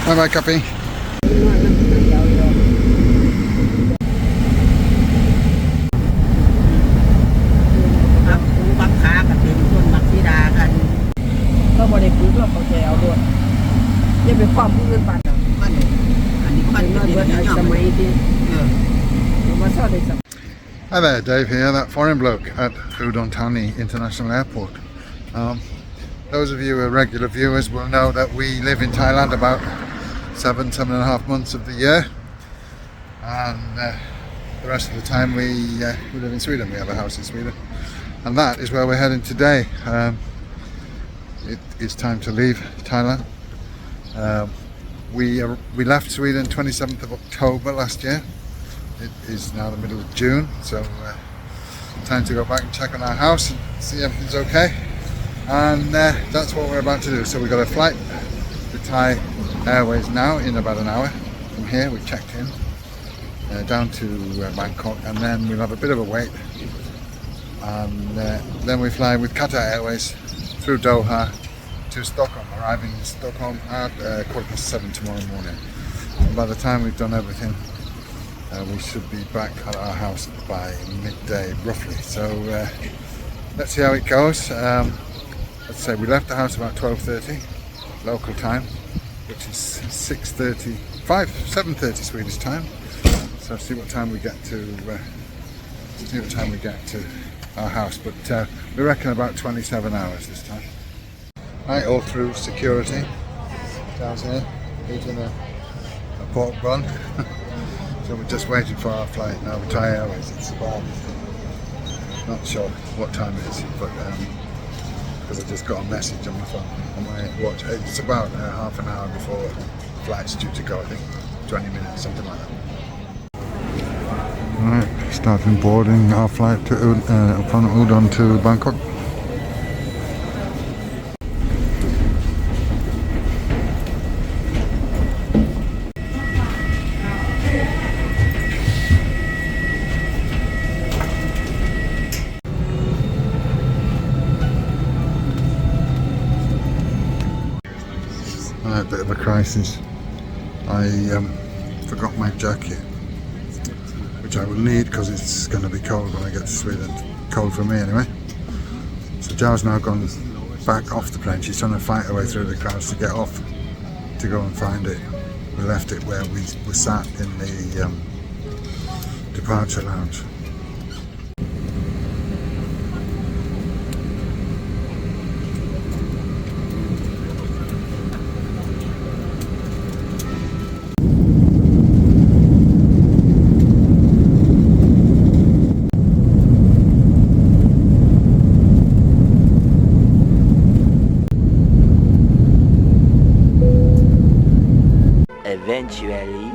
Bye bye, Cappy. Hi there, Dave here, that foreign bloke at Udon Thani International Airport. Those of you who are regular viewers will know that we live in Thailand about 7.5 months of the year, and the rest of the time we live in Sweden. We have a house in Sweden, and that is where we're heading today. It is time to leave Thailand. We left Sweden 27th of October last year. It is now the middle of June, so time to go back and check on our house and see everything's okay. And that's what we're about to do. So we've got a flight to Thai Airways now in about an hour from here. We checked in down to Bangkok, and then we'll have a bit of a wait, and then we fly with Qatar Airways through Doha to Stockholm, arriving in Stockholm at 7:15 tomorrow morning. And by the time we've done everything, we should be back at our house by midday roughly. So let's see how it goes. Let's say we left the house about 12:30 local time, which is 7:30 Swedish time. So see what time we get to our house, but we reckon about 27 hours this time. Right, all through security down here, eating a pork bun. So we're just waiting for our flight now with Thai Airways. It's about, not sure what time it is, but because I just got a message on my phone, on my watch. It's about half an hour before the flight's due to go, I think 20 minutes, something like that. Alright, starting boarding our flight to from Udon to Bangkok. A bit of a crisis. I forgot my jacket, which I will need because it's going to be cold when I get to Sweden. Cold for me anyway. So Jo's now gone back off the plane. She's trying to fight her way through the crowds to get off to go and find it. We left it where we were sat in the departure lounge. Eventually.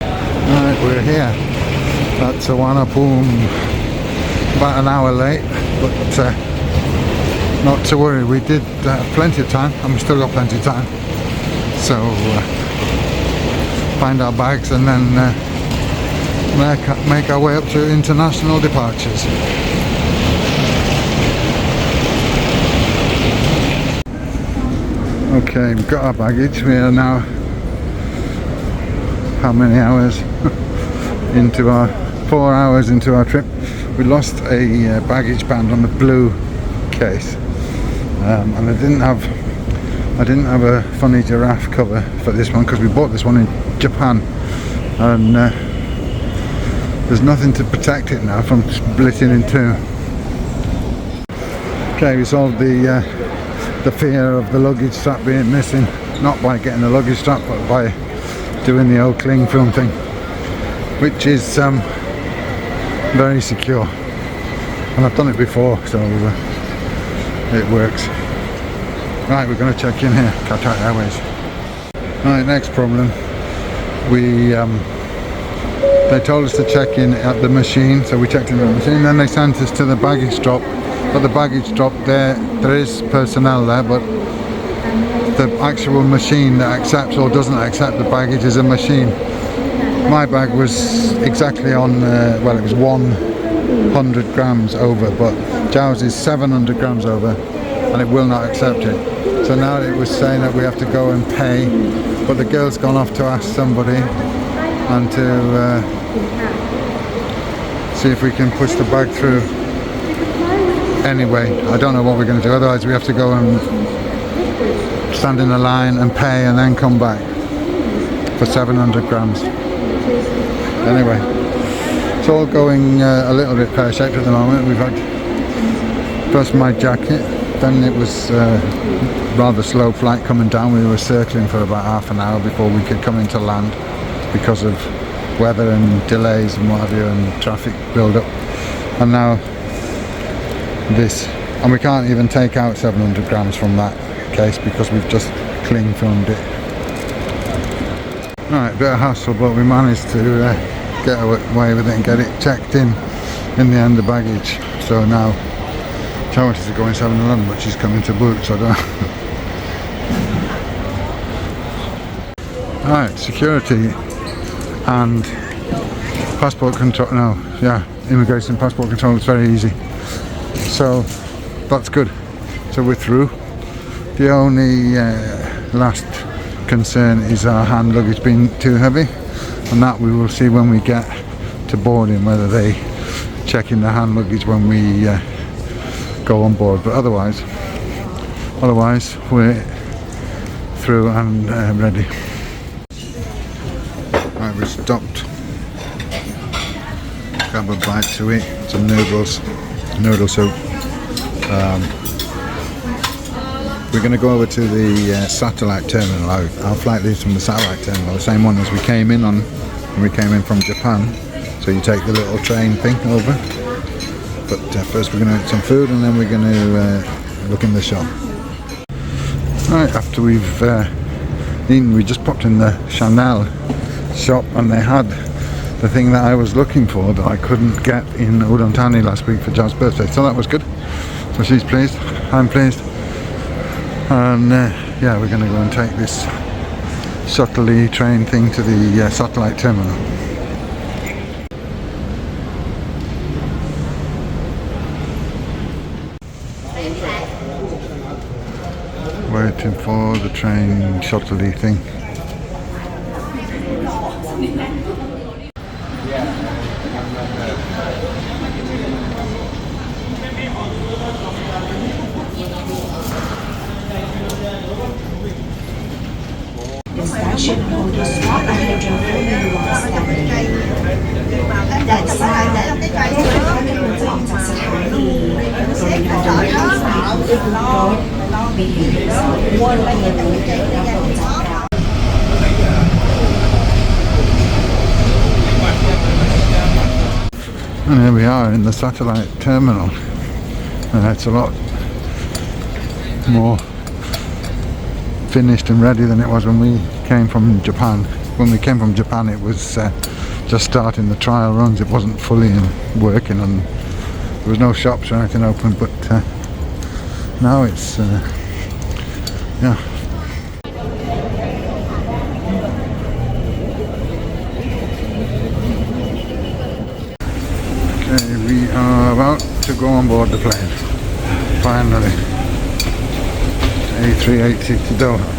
Alright, we're here. That's Wanapum. About an hour late, but not to worry. We did plenty of time, and we still got plenty of time. So find our bags and then make our way up to international departures. Okay, we've got our baggage. We are now how many hours into our 4 hours into our trip. We lost a baggage band on the blue case, and I didn't have a funny giraffe cover for this one because we bought this one in Japan, and there's nothing to protect it now from splitting in two. Okay, we solved the fear of the luggage strap being missing, not by getting the luggage strap but by doing the old cling film thing, which is very secure, and I've done it before, so it works. Right, we're going to check in here, Qatar Airways. Right, next problem. They told us to check in at the machine, so we checked in at the machine, then they sent us to the baggage drop. But the baggage drop there is personnel there, but the actual machine that accepts or doesn't accept the baggage is a machine. My bag was exactly on, well, it was one 100 grams over, but Jow's is 700 grams over and it will not accept it. So now it was saying that we have to go and pay, but the girl's gone off to ask somebody and to see if we can push the bag through. Anyway, I don't know what we're going to do, otherwise we have to go and stand in a line and pay and then come back for 700 grams. Anyway, it's all going a little bit pear-shaped at the moment. We've had first my jacket, then it was rather slow flight coming down. We were circling for about half an hour before we could come into land because of weather and delays and what have you, and traffic build-up. And now this, and we can't even take out 700 grams from that case because we've just cling filmed it. Right, a bit of hassle, but we managed to get away with it and get it checked in the end, the baggage. So now she wanted to go in 7-Eleven, but she's coming to boot, so I don't know. Right, security and passport control, immigration and passport control is very easy. So that's good. So we're through. The only last concern is our hand luggage being too heavy, and that we will see when we get to boarding, whether they check in the hand luggage when we go on board. But otherwise we're through and ready. Right, we stopped, grab a bite to eat, some noodle soup. We're going to go over to the satellite terminal. Our flight leaves from the satellite terminal, the same one as we came in on when we came in from Japan. So you take the little train thing over. But first we're going to eat some food and then we're going to look in the shop. Right, after we've eaten, we just popped in the Chanel shop and they had the thing that I was looking for that I couldn't get in Udon Thani last week for Jow's birthday. So that was good. So she's pleased, I'm pleased. And yeah, we're going to go and take this shuttle train thing to the satellite terminal. Waiting for the train shuttle thing. And here we are in the satellite terminal. It's a lot more finished and ready than it was when we came from Japan. When we came from Japan it was just starting the trial runs. It wasn't fully working and there was no shops or anything open, but now it's yeah. Okay, we are about to go on board the plane. Finally. A380 to Doha.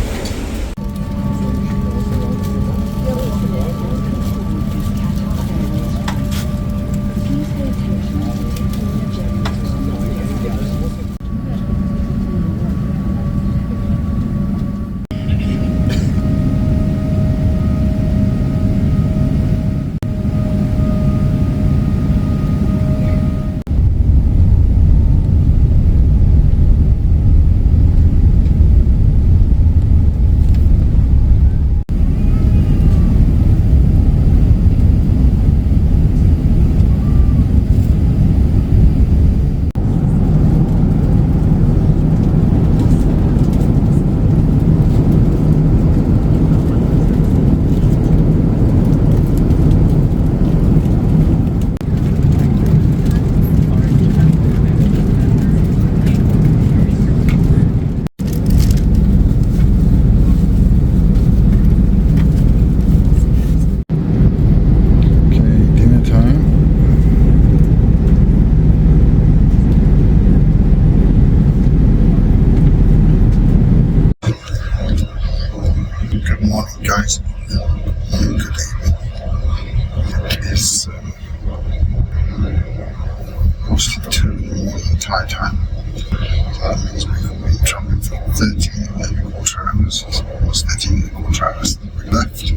Thai time. So that means we've been travelling for 13 and a quarter hours. It's almost 13 and a quarter hours since we left.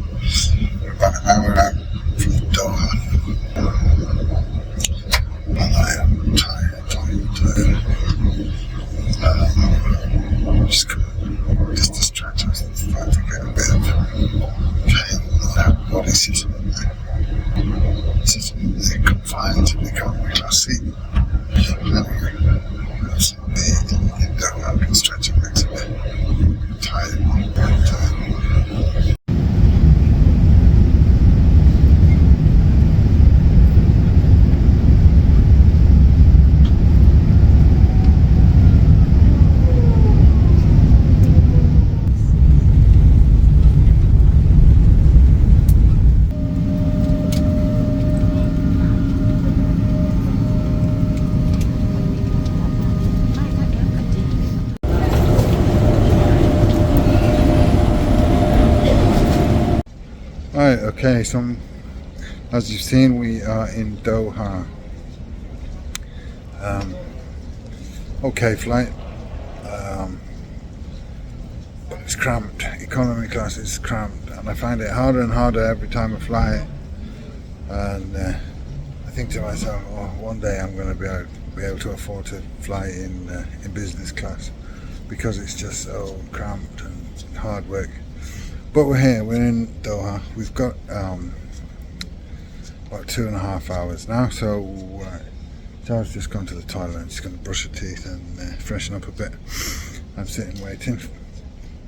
We're about an hour out from Doha. And I am tired. Just distracted with the fact to get a bit of pain on our body sitting in the confined in the economy class seat. Anyway, that's the Doha. I've been stretching legs a bit. Tired. Right, okay, so as you've seen, we are in Doha. Okay flight, but it's cramped. Economy class is cramped, and I find it harder and harder every time I fly. And I think to myself, oh, one day I'm going to be able to afford to fly in business class, because it's just so cramped and hard work. But we're here, we're in Doha. We've got about 2.5 hours now, so Sarah's just gone to the toilet. She's going to brush her teeth and freshen up a bit. I'm sitting waiting.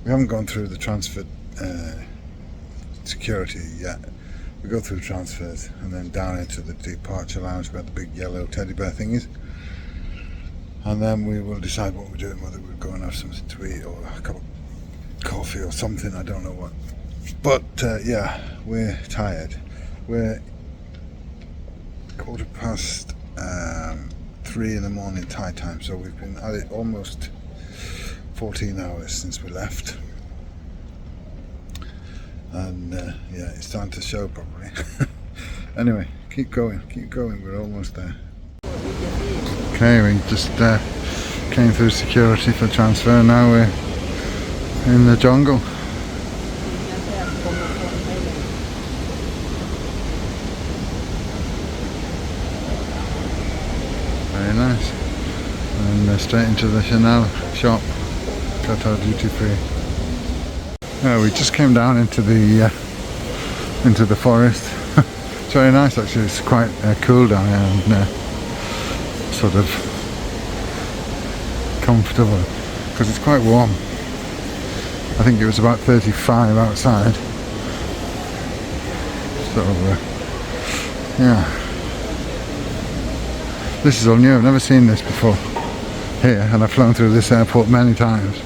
We haven't gone through the transfer security yet. We go through transfers and then down into the departure lounge where the big yellow teddy bear thing is. And then we will decide what we're doing, whether we're going to have something to eat or a cup of coffee or something, I don't know what. But yeah, we're tired. We're 3:15 in the morning Thai time, so we've been at it almost 14 hours since we left. And yeah, it's time to show probably. Anyway, keep going, we're almost there. Okay, we just came through security for transfer, now we're in the jungle. Very nice. And straight into the Chanel shop, Qatar duty free. We just came down into the forest. It's very nice actually. It's quite cool down here and sort of comfortable because it's quite warm. I think it was about 35 outside. So yeah, this is all new. I've never seen this before here, and I've flown through this airport many times.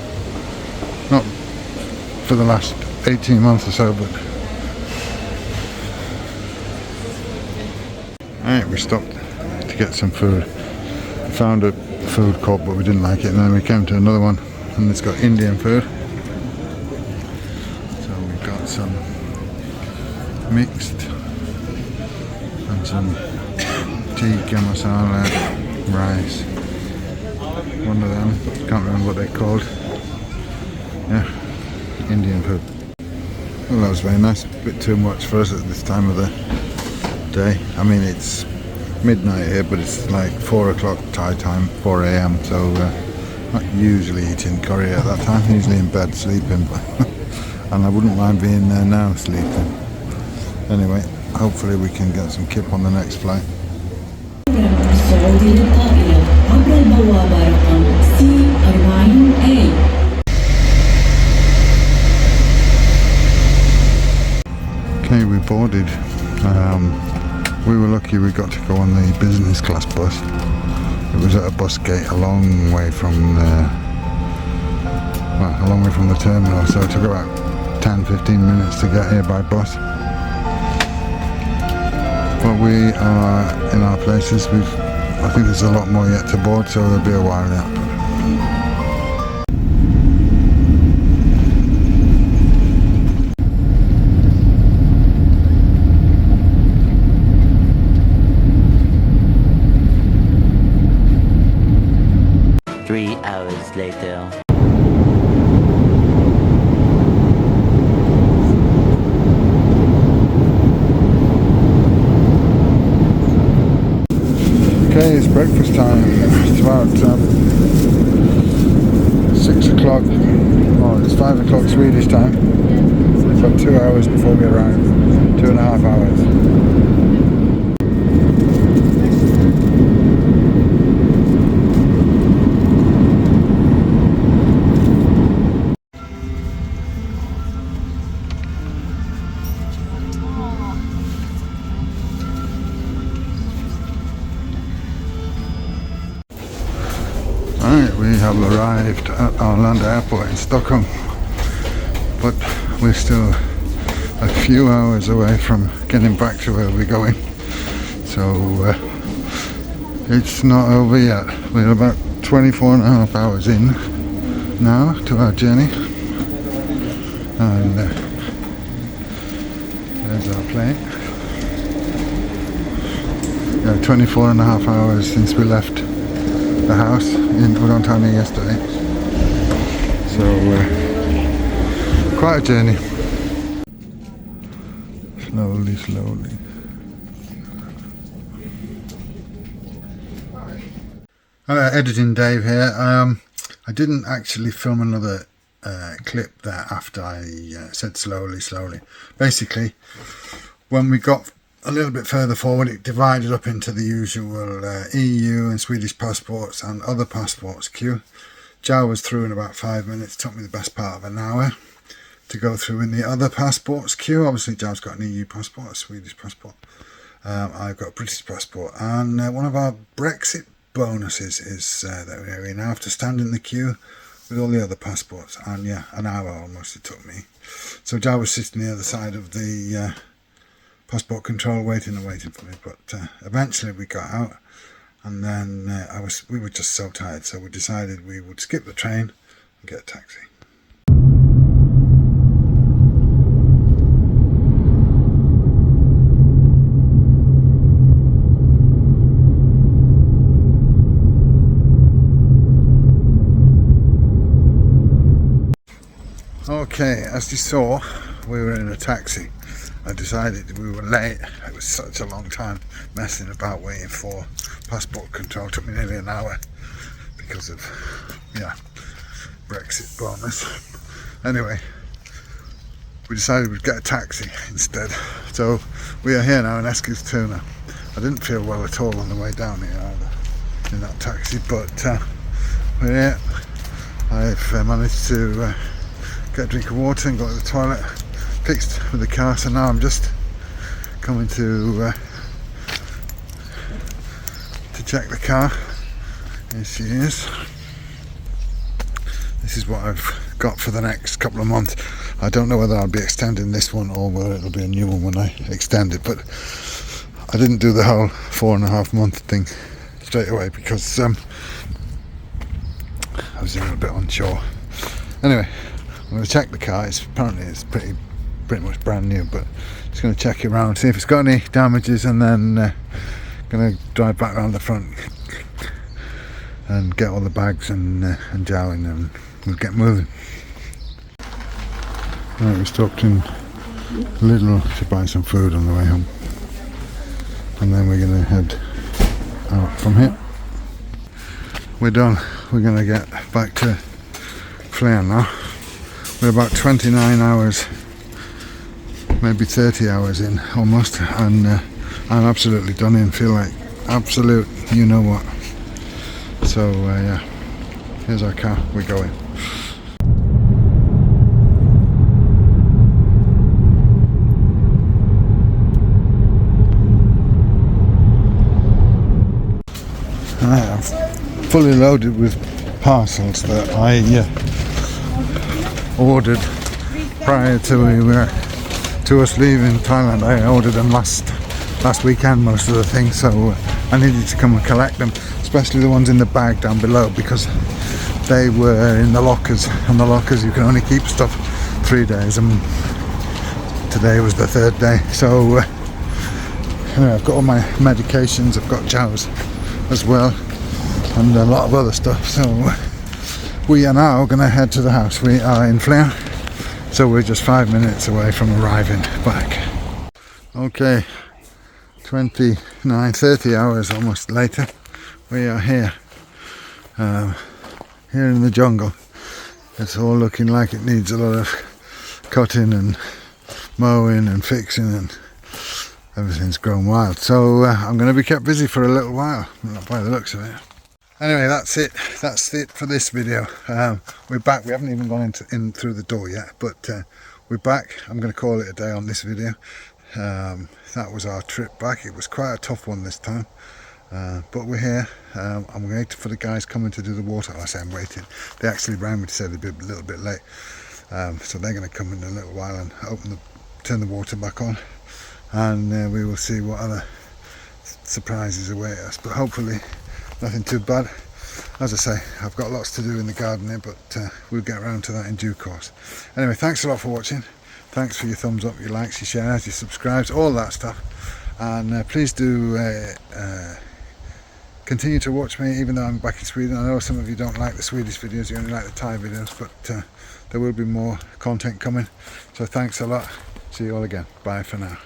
Not for the last 18 months or so, but alright, we stopped to get some food. We found a food court, but we didn't like it, and then we came to another one, and it's got Indian food. So we've got some mixed and some tikka masala rice. One of them, can't remember what they're called. Yeah, Indian food. Well, that was very nice. A bit too much for us at this time of the day. I mean, it's midnight here, but it's like 4 o'clock Thai time, 4 a.m. So not usually eating curry at that time. Usually in bed sleeping, and I wouldn't mind being there now sleeping. Anyway, hopefully we can get some kip on the next flight. Okay, we boarded. We were lucky we got to go on the business class bus. It was at a bus gate a long way from the terminal, so it took about 10-15 minutes to get here by bus. But we are in our places. I think there's a lot more yet to board, so there'll be a while yet. hours later. Okay, it's breakfast time. It's about 6 o'clock, oh it's 5 o'clock Swedish time. We've got 2 hours before we arrive, 2.5 hours. Right, we have arrived at Arlanda Airport in Stockholm, but we're still a few hours away from getting back to where we're going, so it's not over yet. We're about 24.5 hours in now to our journey, and there's our plane. Yeah, 24.5 hours since we left the house in Udontani yesterday, so quite a journey. Slowly. Hello, editing Dave here. I didn't actually film another clip there after I said slowly. Basically, when we got a little bit further forward, it divided up into the usual EU and Swedish passports and other passports queue. Joe was through in about 5 minutes. It took me the best part of an hour to go through in the other passports queue. Obviously Joe's got an EU passport, a Swedish passport. I've got a British passport, and one of our Brexit bonuses is that we're now have to stand in the queue with all the other passports, and yeah, an hour almost it took me. So Joe was sitting the other side of the passport control waiting for me, but eventually we got out, and then we were just so tired, so we decided we would skip the train and get a taxi. Okay, as you saw, we were in a taxi. I decided we were late. It was such a long time messing about waiting for passport control. It took me nearly an hour because of, yeah, Brexit bonus. Anyway, we decided we'd get a taxi instead. So we are here now in Eskilstuna. I didn't feel well at all on the way down here either in that taxi, but we're here. I've managed to get a drink of water and go to the toilet, fixed with the car, so now I'm just coming to check the car. Here she is. This is what I've got for the next couple of months. I don't know whether I'll be extending this one or whether it'll be a new one when I extend it, but I didn't do the whole 4.5 month thing straight away because I was a little bit unsure. Anyway, I'm going to check the car. Apparently it's pretty much brand new, but just going to check it around, see if it's got any damages, and then going to drive back around the front and get all the bags and Joe in, and we'll get moving. Right, we stopped in Lidl to buy some food on the way home, and then we're going to head out from here. We're done. We're going to get back to Flen now. We're about 29 hours, maybe 30 hours in almost, and I'm absolutely done in, feel like absolute you know what. So yeah, here's our car, we're going. I'm fully loaded with parcels that I ordered prior to us leaving Thailand. I ordered them last weekend, most of the things, so I needed to come and collect them, especially the ones in the bag down below, because they were in the lockers, and the lockers you can only keep stuff 3 days, and today was the 3rd day. So anyway, I've got all my medications, I've got Joe's as well, and a lot of other stuff, so we are now going to head to the house. We are in Flen, so we're just 5 minutes away from arriving back. Okay, 30 hours almost later, we are here. Here in the jungle. It's all looking like it needs a lot of cutting and mowing and fixing, and everything's grown wild. So I'm going to be kept busy for a little while, by the looks of it. Anyway, that's it for this video. We're back. We haven't even gone in through the door yet, but we're back. I'm going to call it a day on this video. That was our trip back. It was quite a tough one this time. But we're here. I'm waiting for the guys coming to do the water. I say I'm waiting. They actually rang me to say they'd be a little bit late. So they're going to come in a little while and turn the water back on. And we will see what other surprises await us. But hopefully nothing too bad. As I say, I've got lots to do in the garden here, but we'll get around to that in due course. Anyway, thanks a lot for watching. Thanks for your thumbs up, your likes, your shares, your subscribes, all that stuff. And please do continue to watch me, even though I'm back in Sweden. I know some of you don't like the Swedish videos, you only like the Thai videos, but there will be more content coming. So thanks a lot. See you all again. Bye for now.